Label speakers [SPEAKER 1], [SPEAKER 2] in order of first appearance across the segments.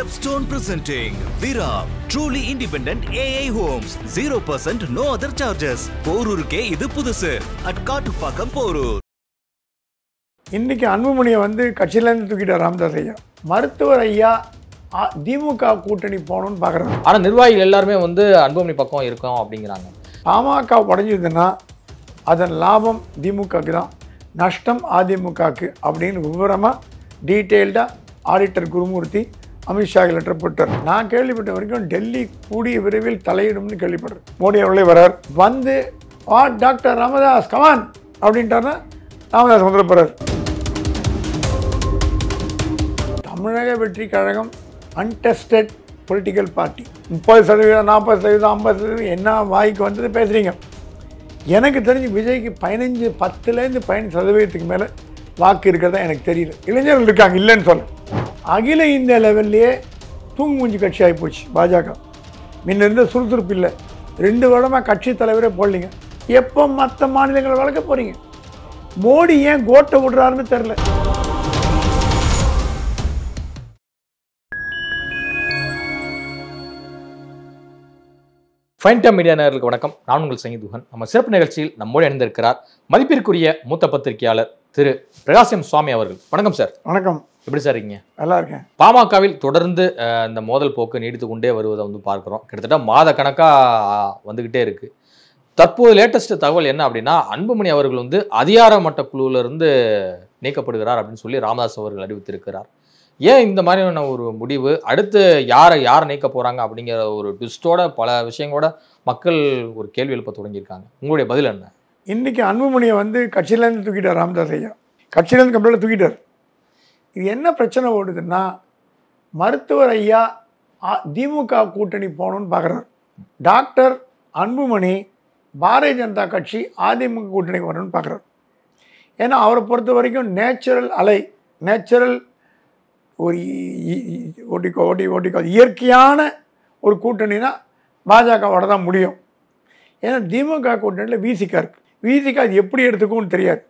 [SPEAKER 1] Stone presenting Vira, truly independent AI homes, 0% no other charges. போரூருக்கே இது புதுசு at Kattupakkam Porur.
[SPEAKER 2] இன்னைக்கு அன்புமணியை கட்சியிலேருந்து தூக்கிட்டார் ராமதாஸ் ஐயா. மருத்துவர் ஐயா திமுக கூட்டணி போகணும்னு பார்க்குறாங்க.
[SPEAKER 3] ஆனால் நிர்வாகிகள் எல்லாருமே அன்புமணி பக்கம் இருக்கோம் அப்படிங்கிறாங்க.
[SPEAKER 2] பாமக உடஞ்சதுன்னா அதன் லாபம் திமுகக்கு தான், நஷ்டம் அதிமுகக்கு அப்படின்னு விவரமாக டீட்டெயில்டாக ஆடிட்டர் குருமூர்த்தி அமித்ஷா லெட்டர் போட்டார். நான் கேள்விப்பட்ட வரைக்கும் டெல்லி கூடிய விரைவில் தலையிடும்னு கேள்விப்படுறேன். மோடி அவர்களே வரார், டாக்டர் ராமதாஸ் கமான் அப்படின்ட்டாருன்னா ராமதாஸ் வந்துட போகிறார். தமிழக வெற்றி கழகம் அன்டெஸ்டட் பொலிட்டிக்கல் பார்ட்டி. 30%, 40%, 50% என்ன வாய்க்கு வந்தது பேசுகிறீங்க. எனக்கு தெரிஞ்சு விஜய்க்கு 10% மேலே வாக்கு இருக்கிறதா எனக்கு தெரியல. இளைஞர்கள் இருக்காங்க, இல்லைன்னு சொல்ல. அகில இந்திய லெவல்லையே தூங்கு மூஞ்சி கட்சி ஆகி போச்சு பாஜக. முன்ன இருந்த சுறுசுறுப்பு இல்லை. 2 வருடமாக கட்சி தலைவரே போடலிங்க. எப்போ மற்ற மாநிலங்களை வளர்க்க போகிறீங்க? மோடி ஏன் கோட்டை விடுறாருன்னு தெரில.
[SPEAKER 3] ஃபைன் டைம் மீடியா நேயர்களுக்கு வணக்கம். நான் உங்கள் சங்கீதுகன். நம்ம சிறப்பு நிகழ்ச்சியில் நம்மோடு இணைந்திருக்கிறார் மதிப்பிற்குரிய மூத்த பத்திரிகையாளர் திரு பிரகாசம் சுவாமி அவர்கள். வணக்கம் சார்.
[SPEAKER 2] வணக்கம்.
[SPEAKER 3] எப்படி சார் இருக்கீங்க?
[SPEAKER 2] நல்லா இருக்கேன்.
[SPEAKER 3] பாமகவில் தொடர்ந்து இந்த மோதல் போக்கு நீடித்து கொண்டே வருவதை பார்க்குறோம். கிட்டத்தட்ட மாத கணக்காக வந்துக்கிட்டே இருக்கு. தற்போது லேட்டஸ்ட் தகவல் என்ன அப்படின்னா, அன்புமணி அவர்கள் அதிகார மட்ட குழுவிலிருந்து நீக்கப்படுகிறார் அப்படின்னு சொல்லி ராமதாஸ் அவர்கள் அறிவித்திருக்கிறார். ஏன் இந்த மாதிரியான ஒரு முடிவு? அடுத்து யாரை நீக்க போகிறாங்க அப்படிங்கிற ஒரு ட்விஸ்டோட பல விஷயங்களோட மக்கள் ஒரு கேள்வி எழுப்ப தொடங்கியிருக்காங்க. உங்களுடைய பதில் என்ன?
[SPEAKER 2] இன்றைக்கி அன்புமணியை கட்சியிலேருந்து தூக்கிட்டார் ராமதாஸ் ஐயா. கட்சியிலேருந்து கம்ப்ளீட்டாக தூக்கிட்டார். இது என்ன பிரச்சனை ஓடுதுன்னா, மருத்துவர் ஐயா திமுக கூட்டணி போகணும்னு பார்க்குறார். டாக்டர் அன்புமணி பாரதிய ஜனதா கட்சி அதிமுக கூட்டணிக்கு வரணும்னு பார்க்குறார். ஏன்னா அவரை பொறுத்த வரைக்கும் நேச்சுரல் ஒரு ஓட்டிக்கோ இயற்கையான ஒரு கூட்டணினா பாஜகவோட தான் முடியும். ஏன்னா திமுக கூட்டணியில் விசிகா இருக்குது. விசிகா அது எப்படி எடுத்துக்கும்னு தெரியாது.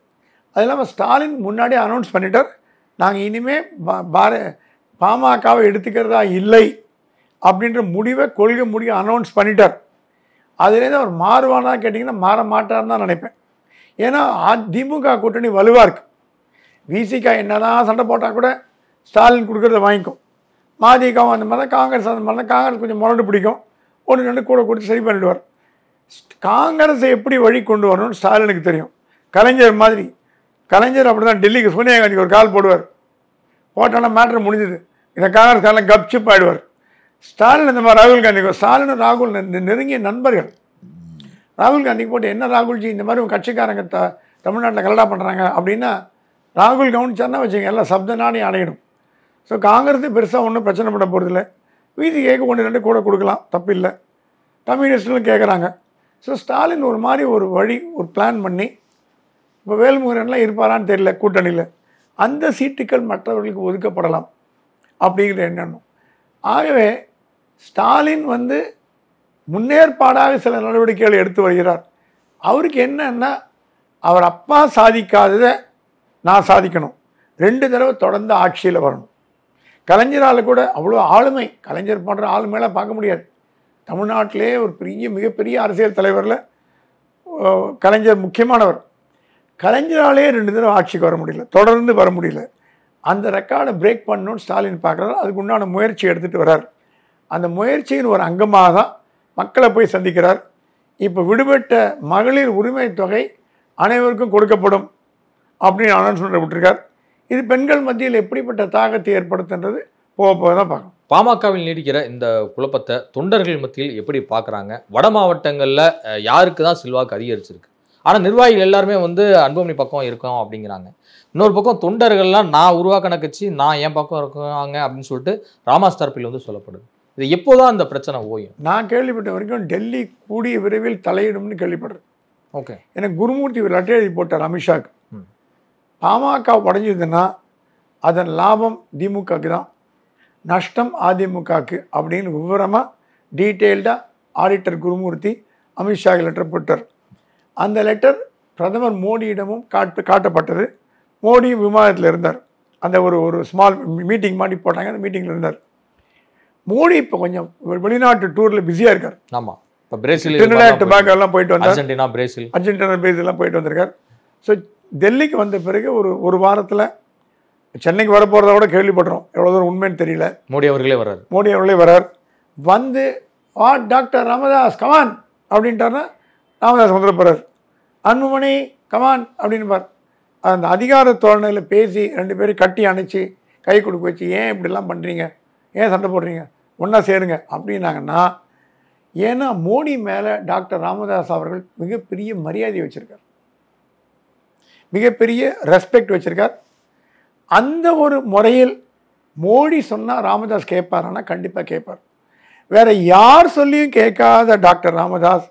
[SPEAKER 2] அது இல்லாமல் ஸ்டாலின் முன்னாடியே அனௌன்ஸ் பண்ணிட்டார், நாங்கள் இனிமேல் பாமகவை எடுத்துக்கிறதா இல்லை அப்படின்ற கொள்கை முடிவை அனௌன்ஸ் பண்ணிட்டார். அதுலேருந்து அவர் மாறுவானா கேட்டிங்கன்னா மாற மாட்டார்னு தான் நினைப்பேன். ஏன்னா திமுக கூட்டணி வலுவாக இருக்குது. விசிகா என்னதான் சண்டை போட்டால் கூட ஸ்டாலின் கொடுக்குறத வாங்கிக்கும். மதிகவும் அந்த மாதிரி தான், காங்கிரஸ் அந்த மாதிரி தான். காங்கிரஸ் கொஞ்சம் முரண்டு பிடிக்கும், 1-2 கூட கொடுத்து சரி பண்ணிடுவார். காங்கிரஸை எப்படி வழி கொண்டு வரணும்னு ஸ்டாலினுக்கு தெரியும். கலைஞர் அப்படி தான் டெல்லிக்கு சோனியா காந்திக்கு ஒரு கால் போடுவார். போட்டானா மேட்ரு முடிஞ்சுது. இந்த காங்கிரஸ் காலம் கப்சிப் ஆகிடுவார். ஸ்டாலின் இந்த மாதிரி ராகுல் காந்திக்கு, ஸ்டாலின் ராகுல் நெருங்கிய நண்பர்கள். ராகுல் காந்திக்கு போட்டு, என்ன ராகுல்ஜி இந்த மாதிரி கட்சிக்காரங்க தமிழ்நாட்டில் கலடா பண்ணுறாங்க அப்படின்னா ராகுல் கவனிச்சார்னா வச்சுங்க எல்லாம் சப்த நாணி அடையணும். ஸோ காங்கிரஸு பெருசாக ஒன்றும் பிரச்சனை பண்ண போகிறதில்ல. விசிகாக்கு 1-2 கூட கொடுக்கலாம், தப்பு இல்லை. கம்யூனிஸ்ட்களும் கேட்குறாங்க. ஸோ ஸ்டாலின் ஒரு மாதிரி ஒரு பிளான் பண்ணி, இப்போ வேல்முருகன்லாம் இருப்பாரான்னு தெரியல கூட்டணியில், அந்த சீட்டுக்கள் மற்றவர்களுக்கு ஒதுக்கப்படலாம் அப்படிங்கிற எண்ணம். ஆகவே ஸ்டாலின் முன்னேற்பாடாக சில நடவடிக்கைகளை எடுத்து வருகிறார். அவருக்கு என்னன்னா, அவர் அப்பா சாதிக்காததை நான் சாதிக்கணும், 2 தடவை தொடர்ந்து ஆட்சியில் வரணும். கலைஞரால் கூட அவ்வளோ ஆளுமை, கலைஞர் போன்ற ஆளுமையெல்லாம் பார்க்க முடியாது. தமிழ்நாட்டிலே ஒரு மிகப்பெரிய அரசியல் தலைவரில் கலைஞர் முக்கியமானவர். கலைஞராலே 2 தடவை ஆட்சிக்கு வர முடியல, தொடர்ந்து வர முடியல. அந்த ரெக்கார்டை பிரேக் பண்ணணும்னு ஸ்டாலின் பார்க்குறாரு. அதுக்கு உண்டான முயற்சி எடுத்துகிட்டு வர்றார். அந்த முயற்சியின் ஒரு அங்கமாக தான் மக்களை போய் சந்திக்கிறார். இப்போ விடுபட்ட மகளிர் உரிமை தொகை அனைவருக்கும் கொடுக்கப்படும் அப்படின்னு அனௌன்ஸ்மெண்ட் விட்டுருக்கார். இது பெண்கள் மத்தியில் எப்படிப்பட்ட தாக்கத்தை ஏற்படுத்துன்றது போக தான் பார்க்கணும்.
[SPEAKER 3] பாமகவில் நீடிக்கிற இந்த குழப்பத்தை தொண்டர்கள் மத்தியில் எப்படி பார்க்குறாங்க? வட மாவட்டங்களில் யாருக்கு தான் செல்வாக்கு அதிகரிச்சிருக்கு? ஆனால் நிர்வாகிகள் எல்லாருமே அன்புமணி பக்கம் இருக்கோம் அப்படிங்கிறாங்க. இன்னொரு பக்கம் தொண்டர்கள்லாம் நான் உருவாக்கின கட்சி, நான் என் பக்கம் இருக்காங்க அப்படின்னு சொல்லிட்டு ராமாஸ் தரப்பில் சொல்லப்படுது. இது எப்போதான் அந்த பிரச்சனை ஓயும்?
[SPEAKER 2] நான் கேள்விப்பட்ட வரைக்கும் டெல்லி கூடிய விரைவில் தலையிடும்னு கேள்விப்படுறேன்.
[SPEAKER 3] ஓகே.
[SPEAKER 2] எனக்கு குருமூர்த்தி ஒரு லெட்டர் எழுதி போட்டார் அமித்ஷாக்கு. பாமக உடஞ்சதுன்னா அதன் லாபம் திமுகக்கு தான், நஷ்டம் அதிமுகக்கு அப்படின்னு விவரமாக டீட்டெயில்டாக ஆடிட்டர் குருமூர்த்தி அமித்ஷா லெட்டர் போட்டார். அந்த லெட்டர் பிரதமர் மோடியிடமும் காட்டப்பட்டது. மோடியும் விமானத்தில் இருந்தார். அந்த ஒரு ஸ்மால் மீட்டிங் மாதிரி போட்டாங்க. அந்த மீட்டிங்கில் இருந்தார். மோடி இப்போ கொஞ்சம் வெளிநாட்டு டூரில் பிஸியாக இருக்கார்.
[SPEAKER 3] ஆமாம், இப்போ பிரேசில்,
[SPEAKER 2] டொபாகோ எல்லாம் போயிட்டு வந்தார்.
[SPEAKER 3] அர்ஜென்டினா, பிரேசில்,
[SPEAKER 2] எல்லாம் போயிட்டு வந்திருக்கார். ஸோ டெல்லிக்கு வந்த பிறகு ஒரு வாரத்தில் சென்னைக்கு வர போகிறத விட கேள்விப்படுறோம். எவ்வளோ தூரம் உண்மைன்னு தெரியல.
[SPEAKER 3] மோடி அவர்களே வர்றார்.
[SPEAKER 2] வந்து டாக்டர் ராமதாஸ் கமான் அப்படின்ட்டார்னா ராமதாஸ் வந்துட போகிறார். அன்புமணி கமான் அப்படின்னு பார். அந்த அதிகார தோரணையில் பேசி 2 பேரும் கட்டி அணைச்சி கை கொடுக்க வச்சு, ஏன் இப்படிலாம் பண்ணுறீங்க, ஏன் சண்டை போடுறீங்க, ஒன்றா சேருங்க அப்படின்னாங்கன்னா, ஏன்னா மோடி மேலே டாக்டர் ராமதாஸ் அவர்கள் மிகப்பெரிய மரியாதை வச்சுருக்கார், மிகப்பெரிய ரெஸ்பெக்ட் வச்சுருக்கார். அந்த ஒரு முறையில் மோடி சொன்னால் ராமதாஸ் கேட்பாரானா கண்டிப்பாக கேட்பார். வேறு யார் சொல்லியும் கேட்காத டாக்டர் ராமதாஸ்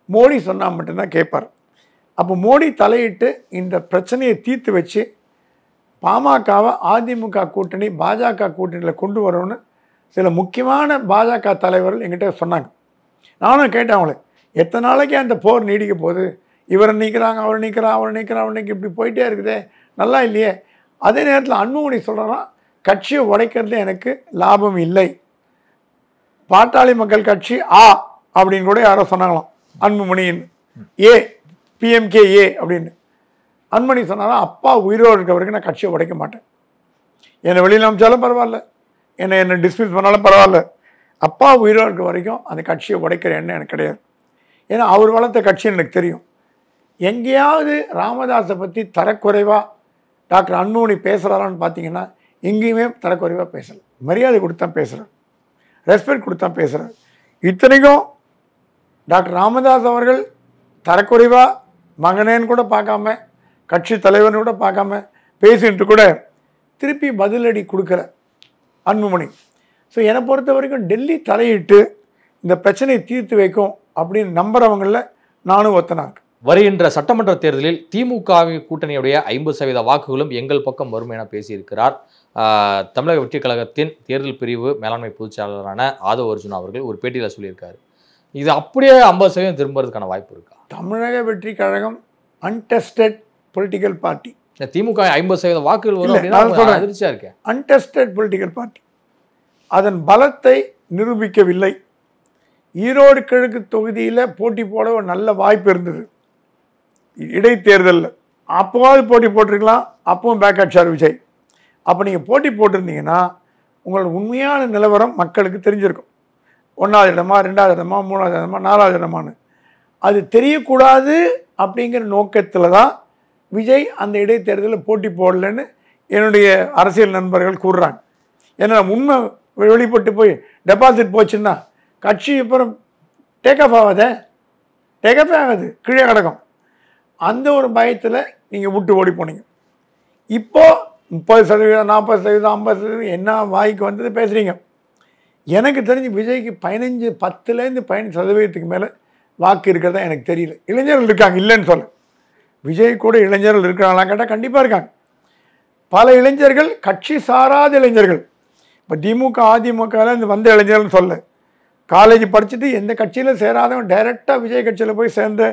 [SPEAKER 2] மோடி சொன்னால் மட்டும்தான் கேட்பார். அப்போ மோடி தலையிட்டு இந்த பிரச்சனையை தீர்த்து வச்சு பாமகவை அதிமுக கூட்டணி பாஜக கூட்டணியில் கொண்டு வரணும்னு சில முக்கியமான பாஜக தலைவர்கள் எங்கிட்ட சொன்னாங்க. நானும் கேட்டேன் அவங்களே, எத்தனை நாளைக்கு அந்த போர் நீடிக்க போகுது, இவரை நீக்கிறாங்க, அவர் நீக்கிறான் இப்படி போயிட்டே இருக்குதே, நல்லா இல்லையே. அதே நேரத்தில் அன்புமணி சொல்கிறான், கட்சியை உடைக்கிறதுல எனக்கு லாபம் இல்லை, பாட்டாளி மக்கள் கட்சி அப்படின்னு கூட யாரோ சொன்னாங்களாம். அன்புமணியின் PMK அப்படின்னு அன்புமணி சொன்னாலும், அப்பா உயிரோடு இருக்க வரைக்கும் நான் கட்சியை உடைக்க மாட்டேன், என்னை வெளியில் அமைச்சாலும் பரவாயில்ல, என்னை டிஸ்மிஸ் பண்ணாலும் பரவாயில்ல, அப்பா உயிரோடு இருக்க வரைக்கும் அந்த கட்சியை உடைக்கிற எண்ணம் எனக்கு கிடையாது. ஏன்னா அவர் வளர்த்த கட்சின்னு எனக்கு தெரியும். எங்கேயாவது ராமதாஸை பற்றி தரக்குறைவாக டாக்டர் அன்புமணி பேசுகிறாரான்னு பார்த்தீங்கன்னா எங்கேயுமே தரக்குறைவாக பேசலை, மரியாதை கொடுத்தா பேசுகிறார், ரெஸ்பெக்ட் கொடுத்தா பேசுகிறார். இத்தனைக்கும் டாக்டர் ராமதாஸ் அவர்கள் தரக்குறைவாக மகனேன்னு கூட பார்க்காம, கட்சி தலைவர்னு கூட பார்க்காம பேசிட்டு கூட திருப்பி பதிலடி கொடுக்குற அன்புமணி. ஸோ என்னை பொறுத்த வரைக்கும் டெல்லி தலையிட்டு இந்த பிரச்சனையை தீர்த்து வைக்கும் அப்படின்னு நம்புறவங்களில் நானும் ஒத்தனா இருக்கேன்.
[SPEAKER 3] வருகின்ற சட்டமன்ற தேர்தலில் திமுக கூட்டணியுடைய 50% வாக்குகளும் எங்கள் பக்கம் வரும் என பேசியிருக்கிறார் தமிழக வெற்றி கழகத்தின் தேர்தல் பிரிவு மேலாண்மை பொதுச்செயலாளரான ஆதவ அர்ஜுனா அவர்கள் ஒரு பேட்டியில் சொல்லியிருக்காரு. இது அப்படியே 50% திரும்புறதுக்கான வாய்ப்பு இருக்கா?
[SPEAKER 2] தமிழக வெற்றி கழகம் அன்டெஸ்டட் பொலிட்டிக்கல் பார்ட்டி.
[SPEAKER 3] திமுக 50% வாக்குகள் வரும் அப்படின்னா அதிர்ச்சியா இருக்கேன்.
[SPEAKER 2] அன்டெஸ்டட் பொலிட்டிக்கல் பார்ட்டி அதன் பலத்தை நிரூபிக்கவில்லை. ஈரோடு கிழக்கு தொகுதியில் போட்டி போட ஒரு நல்ல வாய்ப்பு இருந்தது இடைத்தேர்தலில். அப்போவாது போட்டி போட்டிருக்கலாம், அப்பவும் பேக் அடிச்சார் விஜய். அப்போ நீங்கள் போட்டி போட்டிருந்தீங்கன்னா உங்களோட உண்மையான நிலவரம் மக்களுக்கு தெரிஞ்சிருக்கும். 1வது இடமா, 2வது இடமா, 3வது இடமா, 4வது இடமானு அது தெரியக்கூடாது அப்படிங்கிற நோக்கத்தில் தான் விஜய் அந்த இடைத்தேர்தலில் போட்டி போடலன்னு என்னுடைய அரசியல் நண்பர்கள் கூறுறாங்க. ஏன்னா உண்மை வெளிப்பட்டு போய் டெபாசிட் போச்சுன்னா கட்சி அப்புறம் டேக்ஆஃப் ஆகாது, கீழே கிடக்கும். அந்த ஒரு பயத்தில் நீங்கள் விட்டு ஓடி போனீங்க. இப்போது 30%, 40%, 50% என்ன வாய்க்கு வந்தது பேசுகிறீங்க. எனக்கு தெரிஞ்சு விஜய்க்கு 10% 15% மேலே வாக்கு இருக்கிறதா எனக்கு தெரியல. இளைஞர்கள் இருக்காங்க, இல்லைன்னு சொல்ல. விஜய் கூட இளைஞர்கள் இருக்கிறாங்களா கேட்டால் கண்டிப்பாக இருக்காங்க. பல இளைஞர்கள் கட்சி சாராத இளைஞர்கள், இப்போ திமுக அதிமுகவில் இந்த வந்த இளைஞர்கள்னு சொல்ல, காலேஜ் படிச்சுட்டு எந்த கட்சியில் சேராதவன் டைரெக்டாக விஜய் கட்சியில் போய் சேர்ந்த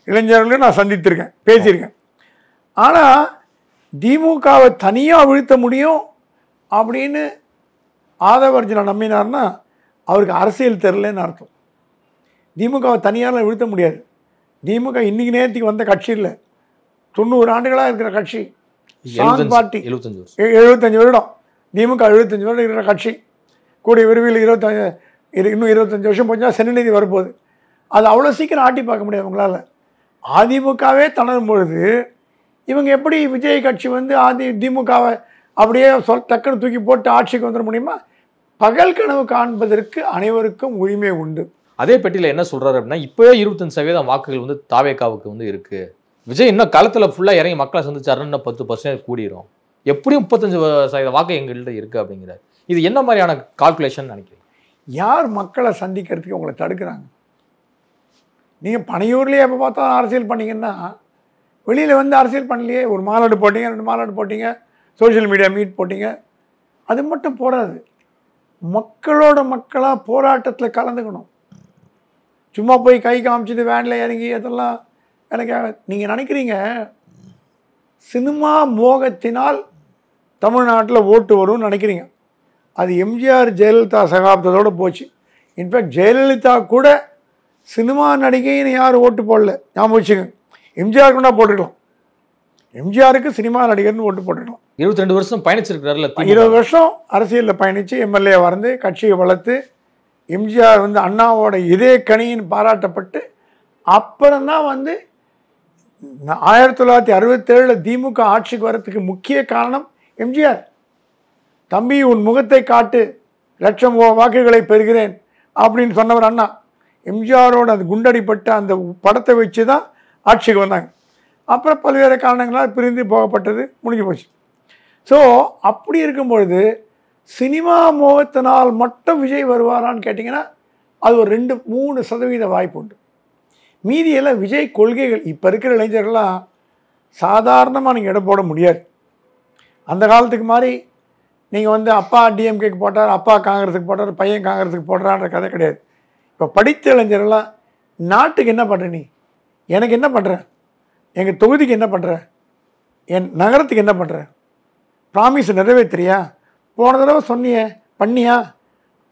[SPEAKER 2] இளைஞர்களையும் நான் சந்தித்திருக்கேன், பேசியிருக்கேன். ஆனால் திமுகவை தனியாக வீழ்த்த முடியும் அப்படின்னு ஆதவ அர்ஜுனா நம்பினார்னா அவருக்கு அரசியல் தெரியலன்னு அர்த்தம். திமுகவை தனியால் வீழ்த்த முடியாது. திமுக இன்னைக்கு நேரத்துக்கு வந்த கட்சி இல்லை, 90 ஆண்டுகளாக இருக்கிற கட்சி. பார்ட்டி 75 வருடம், திமுக 75 வருடம் இருக்கிற கட்சி. கூடிய விரைவில் 25 வருஷம் போச்சா சென்னிநிதி வரப்போகுது. அது அவ்வளோ சீக்கிரம் ஆட்டி பார்க்க முடியாது உங்களால். அதிமுகவே தளரும் பொழுது இவங்க எப்படி விஜய் கட்சி வந்து திமுகவை அப்படியே டக்குன்னு தூக்கி போட்டு ஆட்சிக்கு வந்துட முடியுமா? பகல் கனவு காண்பதற்கு அனைவருக்கும் உரிமை உண்டு.
[SPEAKER 3] அதே பெட்டியில் என்ன சொல்றாரு அப்படின்னா, இப்போவே 25% வாக்குகள் வந்து தாவேகாவுக்கு வந்து இருக்கு. விஜய் இன்னும் களத்தில் ஃபுல்லாக இறங்கி மக்களை சந்திச்சாருன்னு இன்னும் 10% கூடிரும், எப்படியும் 35% வாக்கு எங்கள்கிட்ட இருக்கு அப்படிங்கிறார். இது என்ன மாதிரியான கால்குலேஷன் நினைக்கிறீங்க?
[SPEAKER 2] யார் மக்களை சந்திக்கிறதுக்கு உங்களை தடுக்கிறாங்க? நீங்கள் பனையூர்லேயே எப்போ பார்த்தா அரசியல் பண்ணிங்கன்னா வெளியில் வந்து அரசியல் பண்ணலையே. ஒரு மாநாடு போட்டிங்க, 2 மாநாடு போட்டிங்க, சோஷியல் மீடியா மீட் போட்டிங்க, அது மட்டும் போடாது. மக்களோட மக்களாக போராட்டத்தில் கலந்துக்கணும். சும்மா போய் கை காமிச்சிட்டு வேனில் இறங்கி அதெல்லாம் எனக்கு நீங்கள் நினைக்கிறீங்க சினிமா மோகத்தினால் தமிழ்நாட்டில் ஓட்டு வரும்னு நினைக்கிறீங்க. அது எம்ஜிஆர் ஜெயலலிதா சகாப்தத்தோடு போச்சு. இன்ஃபேக்ட் ஜெயலலிதா கூட சினிமா நடிகைன்னு யாரும் ஓட்டு போடல, ஞாபகம் வச்சுக்கோங்க. எம்ஜிஆருக்கு கூட போட்டுக்கலாம், எம்ஜிஆருக்கு சினிமா நடிகர்னு ஓட்டு போட்டுக்கலாம்.
[SPEAKER 3] 22 வருஷம் பயணிச்சிருக்கிறாருல,
[SPEAKER 2] 20 வருஷம் அரசியலில் பயணித்து எம்எல்ஏ வந்து கட்சியை வளர்த்து எம்ஜிஆர் வந்து அண்ணாவோட இதே கனின்னு பாராட்டப்பட்டு அப்புறம்தான் வந்து 1967 திமுக ஆட்சிக்கு வரத்துக்கு முக்கிய காரணம் எம்ஜிஆர். தம்பி உன் முகத்தை காட்டு, லட்சம் வாக்குகளை பெறுகிறேன் அப்படின்னு சொன்னவர் அண்ணா. எம்ஜிஆரோட அந்த குண்டடிப்பட்ட அந்த படத்தை வச்சு தான் ஆட்சிக்கு வந்தாங்க. அப்புறம் பல்வேறு காரணங்களால் பிரிந்து போகப்பட்டது, முடிஞ்சு போச்சு. ஸோ அப்படி இருக்கும்பொழுது சினிமா மோகத்தினால் மட்டும் விஜய் வருவாரான்னு கேட்டிங்கன்னா அது ஒரு 2-3% வாய்ப்பு உண்டு. மீதியெல்லாம் விஜய் கொள்கைகள். இப்போ இருக்கிற இளைஞர்கள்லாம் சாதாரணமாக நீங்கள் இடம் போட முடியாது. அந்த காலத்துக்கு மாதிரி நீங்கள் வந்து அப்பா டிஎம்கேக்கு போட்டார், அப்பா காங்கிரஸுக்கு போட்டார், பையன் காங்கிரஸுக்கு போடுறான்ற கதை கிடையாது. இப்போ படித்த இளைஞர்கள்லாம் நாட்டுக்கு என்ன பண்ணுற, நீ எனக்கு என்ன பண்ணுற, எங்கள் தொகுதிக்கு என்ன பண்ணுற, என் நகரத்துக்கு என்ன பண்ணுற, ப்ராமிஸ் நிறைவேற்றியா, போன தடவை சொன்னியே பண்ணியா,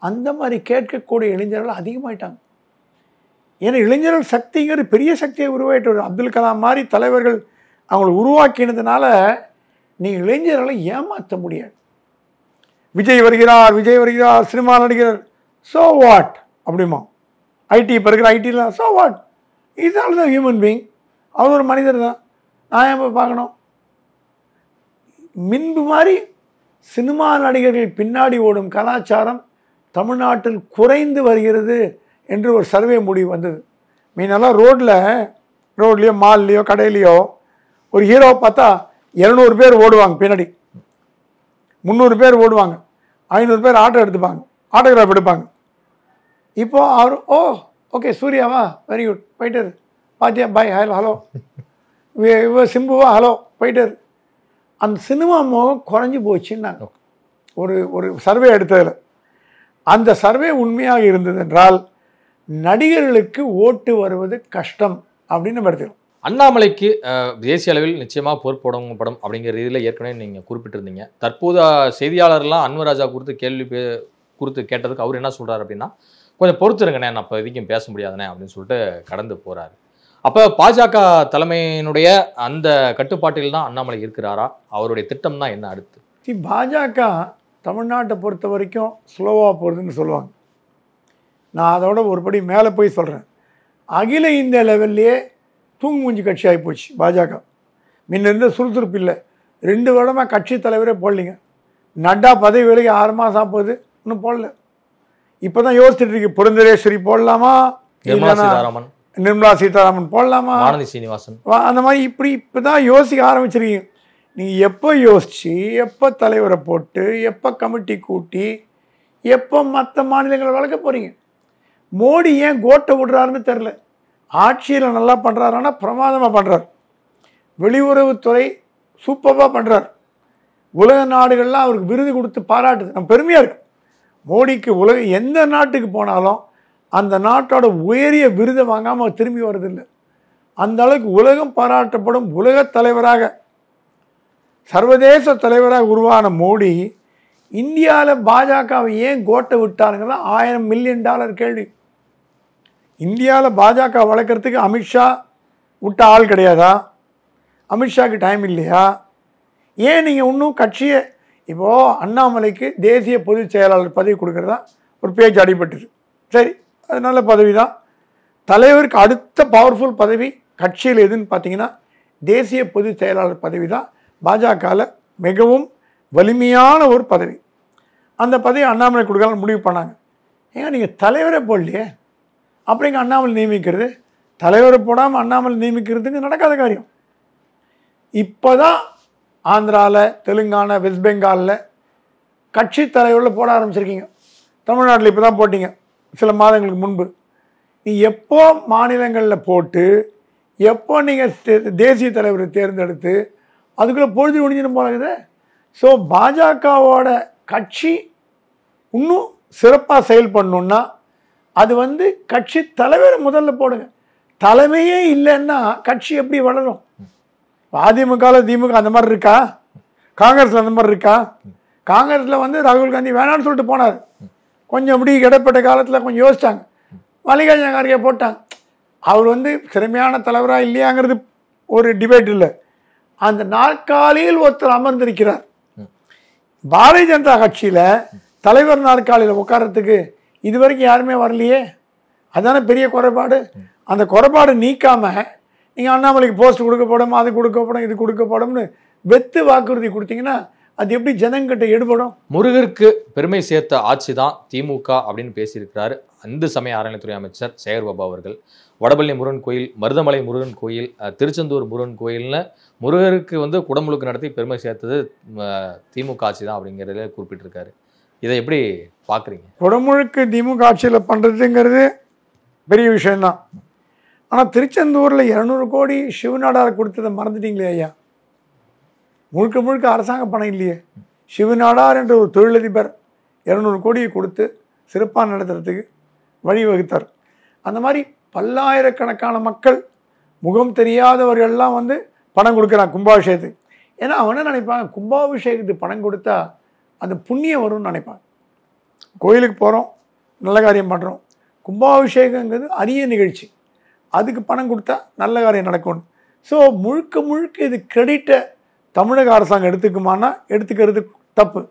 [SPEAKER 2] அந்த மாதிரி கேட்கக்கூடிய இளைஞர்கள் அதிகமாயிட்டாங்க. ஏன்னா இளைஞர்கள் சக்திங்கிற பெரிய சக்தியை உருவாயிட்டு அப்துல் கலாம் மாதிரி தலைவர்கள் அவங்களை உருவாக்கினதுனால நீங்கள் இளைஞர்களை ஏமாற்ற முடியாது. விஜய் வருகிறார், விஜய் வருகிறார், சினிமா நடிகர், ஸோ வாட் அப்படிமா. ஐடி இப்போ இருக்கிற ஐடிலாம் ஸோ வாட், இதனால தான் ஹியூமன் பீயிங், அவர் ஒரு மனிதர் தான், நான் ஏன் போய் பார்க்கணும். முன்பு மாதிரி சினிமா நடிகர்கள் பின்னாடி ஓடும் கலாச்சாரம் தமிழ்நாட்டில் குறைந்து வருகிறது என்று ஒரு சர்வே முடிவு வந்தது. மீனெல்லாம் ரோட்லேயோ மால்லையோ கடையிலையோ ஒரு ஹீரோவை பார்த்தா 200 பேர் ஓடுவாங்க, பின்னாடி 300 பேர் ஓடுவாங்க, 500 பேர் ஆட்டோ எடுத்துப்பாங்க, ஆட்டோகிராஃப் எடுப்பாங்க. இப்போது அவர் ஓகே சூர்யாவா, வெரி குட், போயிட்டார், பாத்தியா பாய், ஹலோ சிம்புவா, ஹலோ, போயிட்டார். அந்த சினிமா மோகம் குறைஞ்சி போச்சுன்னாங்க ஒரு சர்வே எடுத்ததில். அந்த சர்வே உண்மையாக இருந்தது என்றால் நடிகர்களுக்கு ஓட்டு வருவது கஷ்டம் அப்படின்னு நம்ம எடுத்துக்கணும்.
[SPEAKER 3] அண்ணாமலைக்கு தேசிய அளவில் நிச்சயமாக பொறுப்படப்படும் அப்படிங்கிற ரீதியில் ஏற்கனவே நீங்கள் குறிப்பிட்டிருந்தீங்க. தற்போது செய்தியாளர்லாம் அன்வராஜா குறித்து கேட்டதுக்கு அவர் என்ன சொல்கிறார் அப்படின்னா, கொஞ்சம் பொறுத்துருங்கண்ணே, நான் இப்போ எதுக்கும் பேச முடியாதுண்ணே அப்படின்னு சொல்லிட்டு கடந்து போகிறாரு. அப்போ பாஜக தலைமையினுடைய அந்த கட்டுப்பாட்டில் தான் அண்ணாமலை இருக்கிறாரா, அவருடைய திட்டம் தான் என்ன அடுத்து?
[SPEAKER 2] பாஜக தமிழ்நாட்டை பொறுத்த வரைக்கும் ஸ்லோவாக போகிறதுன்னு சொல்லுவாங்க. நான் அதோட ஒருபடி மேலே போய் சொல்கிறேன். அகில இந்திய லெவல்லையே தூங்கு மூஞ்சி கட்சி ஆகிப்போச்சு பாஜக. முன்ன இருந்த சுறுசுறுப்பு இல்லை. 2 வருடமாக கட்சி தலைவரே போடலிங்க. நட்டா பதவி விலகி 6 மாதம் ஆகுது, இன்னும் போடல. இப்போ தான் யோசிச்சுட்டு இருக்கு, புரந்தரேஸ்வரி போடலாமா, நிர்மலா சீதாராமன் போடலாமா,
[SPEAKER 3] சீனிவாசன்,
[SPEAKER 2] அந்த மாதிரி இப்போ தான் யோசிக்க ஆரம்பிச்சிருக்கீங்க. நீங்கள் எப்போ யோசித்து, எப்போ தலைவரை போட்டு, எப்போ கமிட்டி கூட்டி, எப்போ மற்ற மாநிலங்களை வளர்க்க போகிறீங்க? மோடி ஏன் கோட்டை விடுறாருன்னு தெரில. ஆட்சியில் நல்லா பண்ணுறாருன்னா பிரமாதமாக பண்ணுறார். வெளியுறவுத்துறை சூப்பராக பண்ணுறார். உலக நாடுகள்லாம் அவருக்கு விருது கொடுத்து பாராட்டுது. நம்ம பெருமையாக இருக்குது. மோடிக்கு எந்த நாட்டுக்கு போனாலும் அந்த நாட்டோட உயரிய விருதை வாங்காமல் அவர் திரும்பி வர்றதில்லை. அந்த அளவுக்கு உலகம் பாராட்டப்படும் உலகத் தலைவராக, சர்வதேச தலைவராக உருவான மோடி இந்தியாவில் பாஜகவை ஏன் கோட்டை விட்டாருங்கன்னா $1000 மில்லியன் கேள்வி. இந்தியாவில் பாஜக வளர்க்குறதுக்கு அமித்ஷா விட்ட ஆள் கிடையாதா? அமித்ஷாவுக்கு டைம் இல்லையா? ஏன் நீங்கள் இன்னும் கட்சியை, இப்போது அண்ணாமலைக்கு தேசிய பொதுச் செயலாளர் பதவி கொடுக்குறதா ஒரு பேச்சு அடிபட்டுது. சரி, அது நல்ல பதவி தான். தலைவருக்கு அடுத்த பவர்ஃபுல் பதவி கட்சியில் எதுன்னு பார்த்தீங்கன்னா தேசிய பொதுச் செயலாளர் பதவி தான் பாஜகவில் மிகவும் வலிமையான ஒரு பதவி. அந்த பதவி அண்ணாமலை கொடுக்கலாம் முடிவு பண்ணாங்க. ஏங்க நீங்கள் தலைவரே போடலையே, அப்படிங்க அண்ணாமலை நியமிக்கிறது? தலைவரை போடாமல் அண்ணாமலை நியமிக்கிறதுக்கு நடக்காத காரியம். இப்போ தான் ஆந்திராவில், தெலுங்கானா, வெஸ்ட் பெங்காலில் கட்சி தலைவரில் போட ஆரம்பிச்சிருக்கீங்க. தமிழ்நாட்டில் இப்போ தான் போட்டிங்க சில மாதங்களுக்கு முன்பு. நீ எப்போ மாநிலங்களில் போட்டு, எப்போ நீங்கள் தேசிய தலைவரை தேர்ந்தெடுத்து அதுக்குள்ளே பொழுது முடிஞ்சிடும் போலகுது. ஸோ பாஜகவோட கட்சி இன்னும் சிறப்பாக செயல்படணுன்னா அது வந்து கட்சி தலைவரை முதல்ல போடுங்க. தலைமையே இல்லைன்னா கட்சி எப்படி வளரும்? அதிமுகவில் திமுக அந்த மாதிரி இருக்கா? காங்கிரஸில் அந்த மாதிரி இருக்கா? காங்கிரஸில் வந்து ராகுல் காந்தி வேணான்னு சொல்லிட்டு போனார். கொஞ்சம் இப்படி இடைப்பட்ட காலத்தில் கொஞ்சம் யோசிச்சாங்க, மல்லிகார்ஜுன கார்கே போட்டாங்க. அவர் வந்து திறமையான தலைவராக இல்லையாங்கிறது ஒரு டிபேட் இல்லை. அந்த நாற்காலியில் ஒருத்தர் அமர்ந்திருக்கிறார். பாரதிய ஜனதா கட்சியில் தலைவர் நாற்காலியில் உட்காரத்துக்கு இது வரைக்கும் யாருமே வரலையே. அதுதானே பெரிய குறைபாடு. அந்த குறைபாடு நீக்காமல் நீங்கள் அண்ணாமலைக்கு போஸ்ட் கொடுக்கப்படும், அது கொடுக்கப்படும், இது கொடுக்கப்படும்னு வெத்து வாக்குறுதி கொடுத்தீங்கன்னா அது எப்படி ஜனங்கிட்ட எடுபடும்?
[SPEAKER 3] முருகருக்கு பெருமை சேர்த்த ஆட்சி தான் திமுக அப்படின்னு பேசியிருக்கிறாரு இந்து சமய அறநிலைத்துறை அமைச்சர் சேகர் பாபு அவர்கள். வடபழனி முருகன் கோயில், மருதமலை முருகன் கோயில், திருச்செந்தூர் முருகன் கோயில்னு முருகருக்கு வந்து குடமுழுக்கு நடத்தி பெருமை சேர்த்தது திமுக ஆட்சி தான் அப்படிங்கிறதுல குறிப்பிட்டிருக்காரு. இதை எப்படி பார்க்குறீங்க?
[SPEAKER 2] குடமுழுக்கு திமுக ஆட்சியில் பண்ணுறதுங்கிறது பெரிய விஷயம்தான். ஆனால் திருச்செந்தூரில் 200 கோடி சிவநாடார் கொடுத்ததை மறந்துட்டீங்களே ஐயா. முழுக்க முழுக்க அரசாங்க பணம் இல்லையே. சிவநாடார் என்ற ஒரு தொழிலதிபர் 200 கோடியை கொடுத்து சிறப்பாக நடத்துறதுக்கு வழிவகுத்தார். அந்த மாதிரி பல்லாயிரக்கணக்கான மக்கள், முகம் தெரியாதவர்கள்லாம் வந்து பணம் கொடுக்குறாங்க கும்பாபிஷேகத்துக்கு. ஏன்னா அவனை நினைப்பாங்க, கும்பாபிஷேகத்துக்கு பணம் கொடுத்தா அந்த புண்ணியம் வரும்னு நினைப்பாங்க. கோயிலுக்கு போகிறோம், நல்ல காரியம் பண்ணுறோம். கும்பாபிஷேகங்கிறது அரிய நிகழ்ச்சி, அதுக்கு பணம் கொடுத்தா நல்ல காரியம் நடக்கும். ஸோ முழுக்க முழுக்க இது கிரெடிட்டை தமிழக அரசாங்கம் எடுத்துக்குமானா எடுத்துக்கிறது தப்பு.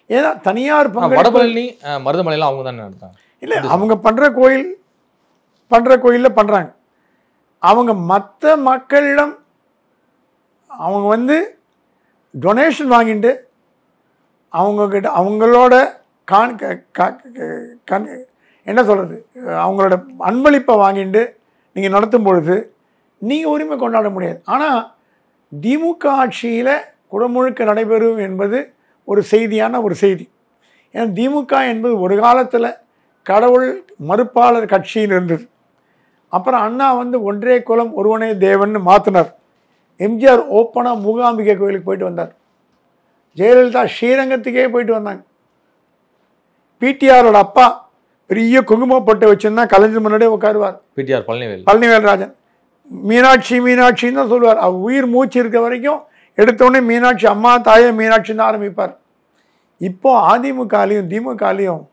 [SPEAKER 2] ஏன்னா தனியார்
[SPEAKER 3] வடபழனி மருதமலையெல்லாம் அவங்க தானே நடத்தாங்க.
[SPEAKER 2] இல்லை, அவங்க பண்ணுற கோயிலில் பண்ணுறாங்க. அவங்க மற்ற மக்களிடம் அவங்க வந்து டொனேஷன் வாங்கிட்டு அவங்கக்கிட்ட அவங்களோட என்ன சொல்கிறது, அவங்களோட அன்பளிப்பை வாங்கிட்டு நீங்கள் நடத்தும் பொழுது நீங்கள் உரிமை கொண்டாட முடியாது. ஆனால் திமுக ஆட்சியில் குடமுழுக்கு நடைபெறும் என்பது ஒரு செய்தியான ஒரு செய்தி. ஏன்னா திமுக என்பது ஒரு காலத்தில் கடவுள் மறுப்பாளர் கட்சியில் இருந்தது. அப்புறம் அண்ணா வந்து ஒன்றே குலம் ஒருவனே தேவன் மாற்றினார். எம்ஜிஆர் ஓப்பனாக மூகாம்பிகை கோயிலுக்கு போயிட்டு வந்தார். ஜெயலலிதா ஸ்ரீரங்கத்துக்கே போயிட்டு வந்தாங்க. பிடிஆரோட அப்பா பெரிய குங்குமப்பட்டு வச்சுருந்தா கலைஞர் முன்னாடியே உட்காருவார்.
[SPEAKER 3] பிடிஆர்
[SPEAKER 2] பழனிவேல்ராஜன் மீனாட்சி மீனாட்சின்னு தான் சொல்லுவார். அவர் உயிர் மூச்சு இருக்க வரைக்கும் எடுத்தோடனே மீனாட்சி அம்மா தாயே மீனாட்சி தான் ஆரம்பிப்பார். இப்போ அதிமுகலையும் திமுகலையும்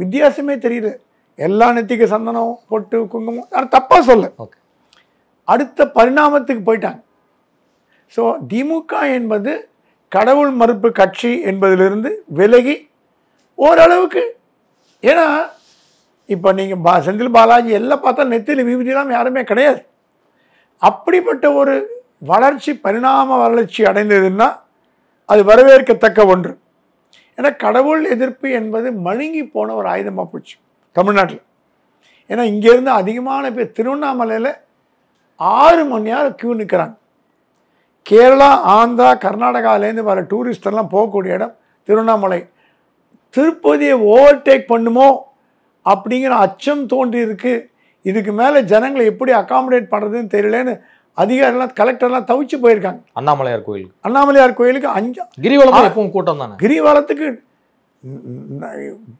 [SPEAKER 2] வித்தியாசமே தெரியல. எல்லா நெத்திக்கு சந்தனம் பொட்டு குங்குமம். அது தப்பாக சொல்ல, அடுத்த பரிணாமத்துக்கு போயிட்டாங்க. ஸோ திமுக என்பது கடவுள் மறுப்பு கட்சி என்பதிலிருந்து விலகி ஓரளவுக்கு, ஏன்னா இப்போ நீங்கள் செந்தில் பாலாஜி எல்லாம் பார்த்தா நெத்தியில் விபூதிலாம் யாருமே கிடையாது. அப்படிப்பட்ட ஒரு வளர்ச்சி, பரிணாம வளர்ச்சி அடைந்ததுன்னா அது வரவேற்கத்தக்க ஒன்று. ஏன்னா கடவுள் எதிர்ப்பு என்பது மழுங்கி போன ஒரு ஆயுதமாக போச்சு தமிழ்நாட்டில். ஏன்னா இங்கேருந்து அதிகமான பேர் திருவண்ணாமலையில் 6 மணி நேரம் கியூ நிற்கிறாங்க. கேரளா, ஆந்திரா, கர்நாடகாவிலேருந்து வர டூரிஸ்டெல்லாம் போகக்கூடிய இடம் திருவண்ணாமலை. திருப்பதியை ஓவர்டேக் பண்ணுமோ அப்படிங்கிற அச்சம் தோன்றி இருக்கு. இதுக்கு மேலே ஜனங்களை எப்படி அகாமடேட் பண்ணுறதுன்னு தெரியலன்னு அதிகாரிலாம் கலெக்டர்லாம் தவிச்சு போயிருக்காங்க. அண்ணாமலையார் கோயிலுக்கு 5
[SPEAKER 3] கிரிவலம் எப்பவும் கூட்டம் தானே.
[SPEAKER 2] கிரிவலத்துக்கு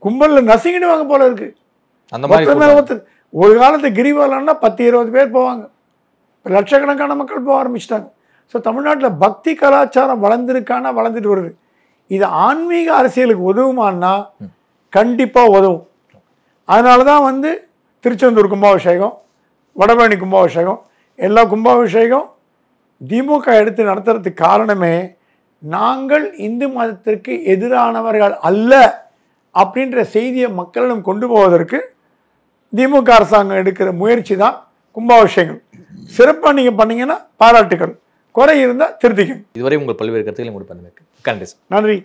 [SPEAKER 2] கும்பலில் நசுங்கிடுவாங்க போல இருக்கு. ஒரு காலத்து கிரிவலம்னா 10-20 பேர் போவாங்க. லட்சக்கணக்கான மக்கள் போக ஆரம்பிச்சிட்டாங்க. ஸோ தமிழ்நாட்டில் பக்தி கலாச்சாரம் வளர்ந்துருக்கானா வளர்ந்துட்டு வருது. இது ஆன்மீக அரசியலுக்கு உதவுமானா கண்டிப்பாக உதவும். அதனால தான் வந்து திருச்செந்தூர் கும்பாபிஷேகம், வடபழனி கும்பாபிஷேகம், எல்லா கும்பாபிஷேகம் திமுக எடுத்து நடத்துறதுக்கு காரணமே நாங்கள் இந்து மதத்திற்கு எதிரானவர்கள் அல்ல அப்படின்ற செய்தியை மக்களிடம் கொண்டு போவதற்கு திமுக அரசாங்கம் எடுக்கிற முயற்சி தான் கும்பாபிஷேகம். சிறப்பாக நீங்கள் பண்ணீங்கன்னா பாராட்டுகள், குறை இருந்தால் திருத்திக்கங்க.
[SPEAKER 3] இதுவரை உங்கள் பல்வேறு கருத்துக்களை முடிப்பதற்கு நன்றி.
[SPEAKER 2] நன்றி.